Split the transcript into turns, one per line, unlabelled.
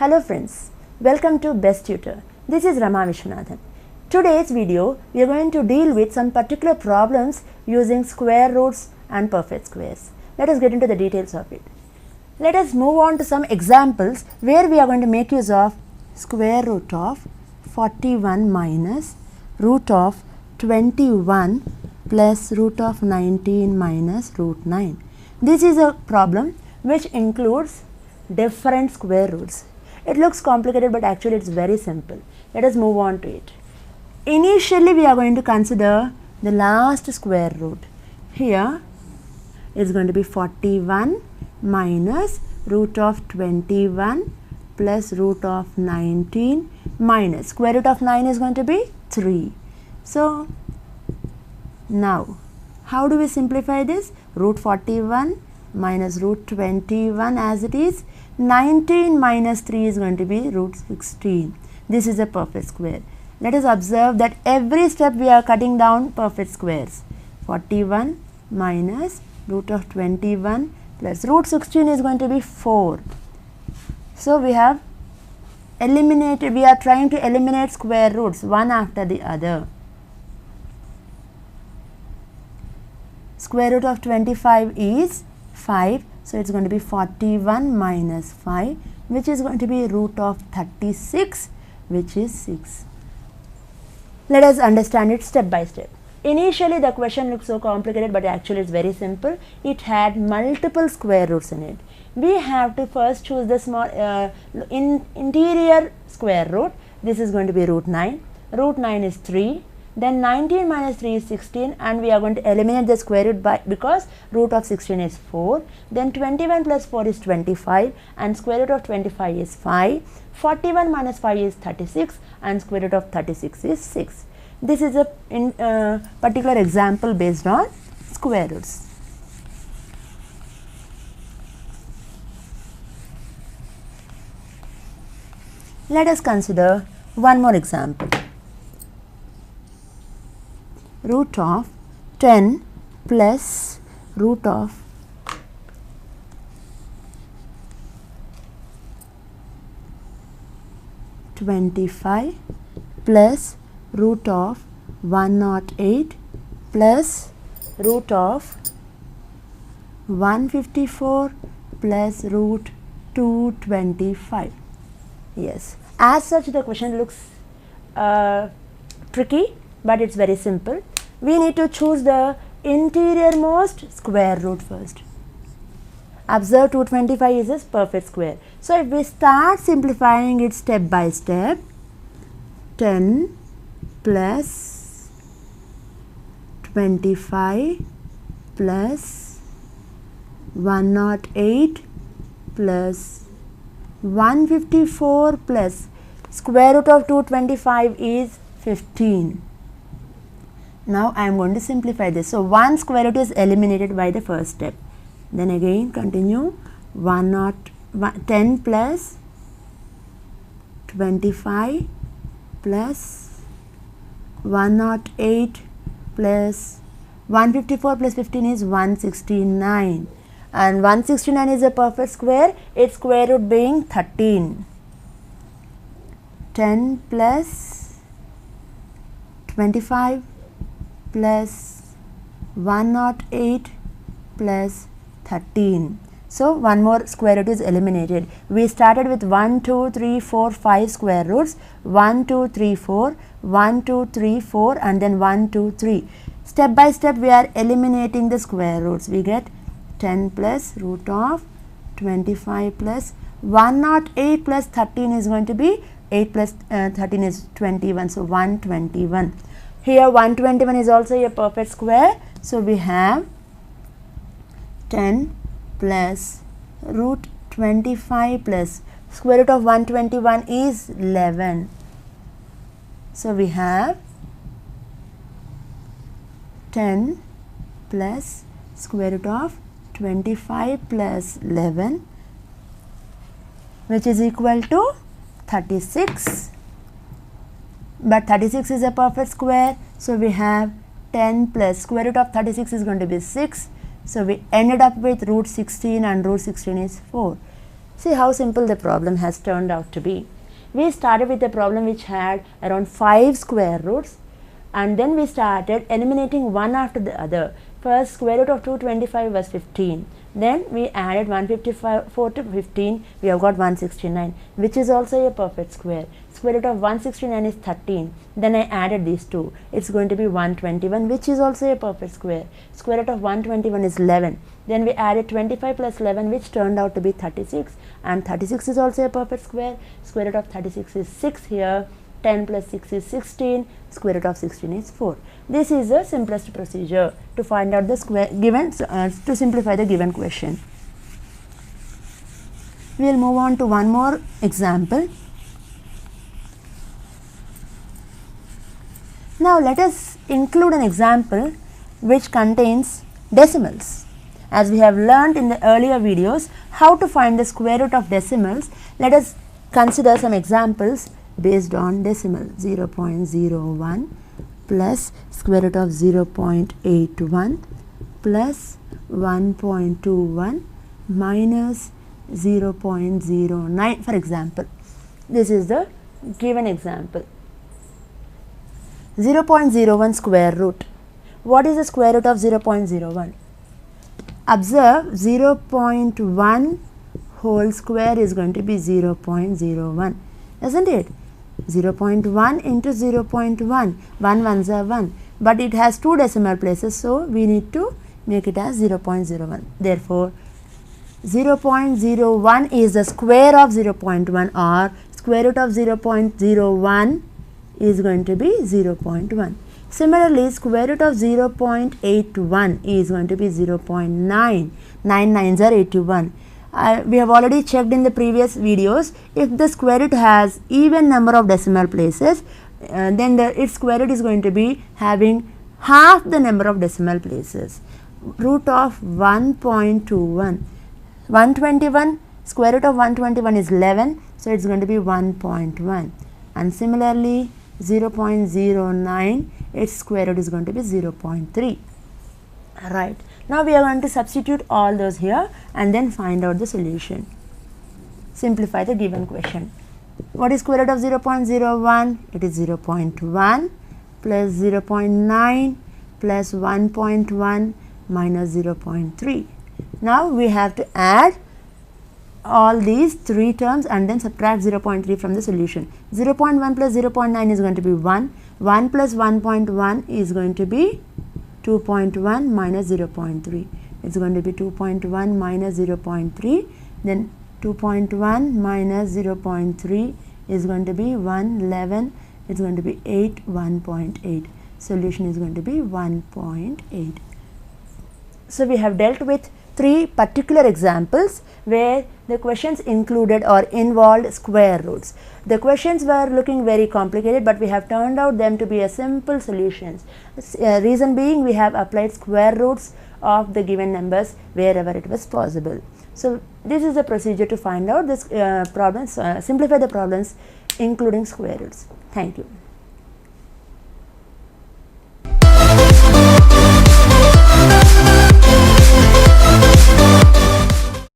Hello friends, welcome to Best Tutor. This is Rama Vishwanathan. Today's video, we are going to deal with some particular problems using square roots and perfect squares. Let us get into the details of it. Let us move on to some examples where we are going to make use of square root of 41 minus root of 21 plus root of 19 minus root 9. This is a problem which includes different square roots. It looks complicated, but actually it's very simple. Let us move on to it. Initially, we are going to consider the last square root. Here is going to be 41 minus root of 21 plus root of 19 minus square root of 9 is going to be 3. So, now how do we simplify this? Root 41 minus root 21 as it is. 19 minus 3 is going to be root 16. This is a perfect square. Let us observe that every step we are cutting down perfect squares. 41 minus root of 21 plus root 16 is going to be 4. So, we have eliminated, we are trying to eliminate square roots one after the other. Square root of 25 is 5. So, it is going to be 41 minus 5, which is going to be root of 36, which is 6. Let us understand it step by step. Initially, the question looks so complicated, but actually it is very simple. It had multiple square roots in it. We have to first choose the small interior square root. This is going to be root 9. Root 9 is 3. Then 19 minus 3 is 16, and we are going to eliminate the square root because root of 16 is 4. Then 21 plus 4 is 25, and square root of 25 is 5. 41 minus 5 is 36, and square root of 36 is 6. This is a particular example based on square roots. Let us consider one more example. Root of 10 plus root of 25 plus root of 108 plus root of 154 plus root 225. Yes, as such the question looks tricky, but it's very simple. We need to choose the interiormost square root first. Observe 225 is a perfect square. So, if we start simplifying it step by step, 10 plus 25 plus 108 plus 154 plus square root of 225 is 15. Now, I am going to simplify this. So, 1 square root is eliminated by the first step. Then again continue 10 plus 25 plus 108 plus 154 plus 15 is 169, and 169 is a perfect square, its square root being 13. 10 plus 25 plus 108 plus 13. So, one more square root is eliminated. We started with 1, 2, 3, 4, 5 square roots. 1, 2, 3, 4, 1, 2, 3, 4, and then 1, 2, 3. Step by step we are eliminating the square roots. We get 10 plus root of 25 plus 108 plus 13 is going to be 8 plus 13 is 21. So, 121. Here 121 is also a perfect square. So, we have 10 plus root 25 plus square root of 121 is 11. So, we have 10 plus square root of 25 plus 11, which is equal to 36. But 36 is a perfect square. So, we have 10 plus square root of 36 is going to be 6. So, we ended up with root 16, and root 16 is 4. See how simple the problem has turned out to be. We started with a problem which had around 5 square roots, and then we started eliminating one after the other. First, square root of 225 was 15. Then we added 154 to 15, we have got 169, which is also a perfect square. Square root of 169 is 13. Then I added these two. It's going to be 121, which is also a perfect square. Square root of 121 is 11. Then we added 25 plus 11, which turned out to be 36. And 36 is also a perfect square. Square root of 36 is 6 here. 10 plus 6 is 16. Square root of 16 is 4. This is the simplest procedure to find out the square given, to simplify the given question. We will move on to one more example. Now let us include an example which contains decimals. As we have learned in the earlier videos how to find the square root of decimals, let us consider some examples based on decimal. 0.01 plus square root of 0.81 plus 1.21 minus 0.09, for example. This is the given example. 0.01 square root. What is the square root of 0.01? Observe, 0.1 whole square is going to be 0.01, isn't it? 0.1 into 0.1, 1 ones are 1, but it has 2 decimal places, so we need to make it as 0.01. Therefore, 0.01 is the square of 0.1, or square root of 0.01 is going to be 0.1. Similarly, square root of 0.81 is going to be 0.9. 9 nines are 81. We have already checked in the previous videos, if the square root has even number of decimal places, then its square root is going to be having half the number of decimal places. Root of 1.21. 121, square root of 121 is 11, so it's going to be 1.1. And similarly, 0.09, its square root is going to be 0.3. Right. Now we are going to substitute all those here and then find out the solution. Simplify the given question. What is square root of 0.01? It is 0.1 plus 0.9 plus 1.1 minus 0.3. Now we have to add all these 3 terms and then subtract 0.3 from the solution. 0.1 plus 0.9 is going to be 1. 1 plus 1.1 is going to be 2.1 minus 0.3. It's going to be 2.1 minus 0.3. Then 2.1 minus 0.3 is going to be 111. It's going to be 8, 1.8. Solution is going to be 1.8. So we have dealt with 3 particular examples where the questions included or involved square roots. The questions were looking very complicated, but we have turned out them to be a simple solutions. Reason being, we have applied square roots of the given numbers wherever it was possible. So this is the procedure to find out this problems, simplify the problems including square roots. Thank you.